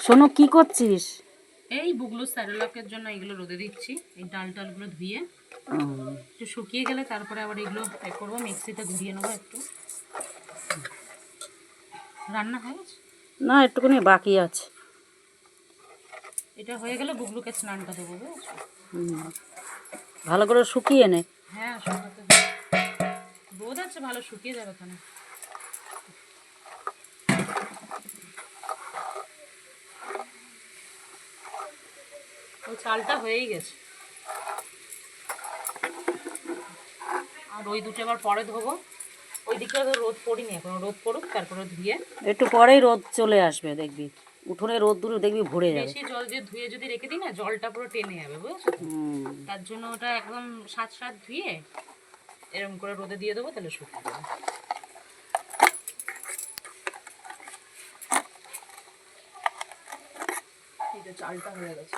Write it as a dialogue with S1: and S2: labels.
S1: শোনো, কি করছিস?
S2: এই বুগলু স্যারেলকের জন্য এগুলো রোদে দিচ্ছি। এই ডাল টালগুলো ধুয়ে একটু শুকিয়ে গেলে তারপরে আবার এগুলো করবো, মিক্সিতে ঘুরিয়ে নেবো একটু। রান্না হয়ে গেছে?
S1: না, একটুখানি বাকি আছে।
S2: এটা হয়ে গেলে বুগলুকে স্নানটা দেবো, বুঝেছো?
S1: ভালো করে শুকিয়ে নে।
S2: হ্যাঁ, শুকাতে রোদ আছে, ভালো শুকিয়ে যাবে কেন। ওই চালটা হয়েই গেছে, আর ওই দুটো আবার পরে ধোবো। ওইদিকে রোদ পড়িনি এখন, রোদ পড়ুক তারপরে ধুয়ে।
S1: একটু পরেই রোদ চলে আসবে, দেখবি উঠোনে রোদ দুটো দেখবি ভরে যাবে।
S2: বেশি জল দিয়ে ধুয়ে যদি রেখে দিই না, জলটা পুরো টেনে যাবে, বুঝেছো তো? তার জন্য ওটা একদম সাত সাত ধুয়ে এরকম করে রোদে দিয়ে দেবো, তাহলে শুকিয়ে যাবে। এই যে চালটা হয়ে গেছে।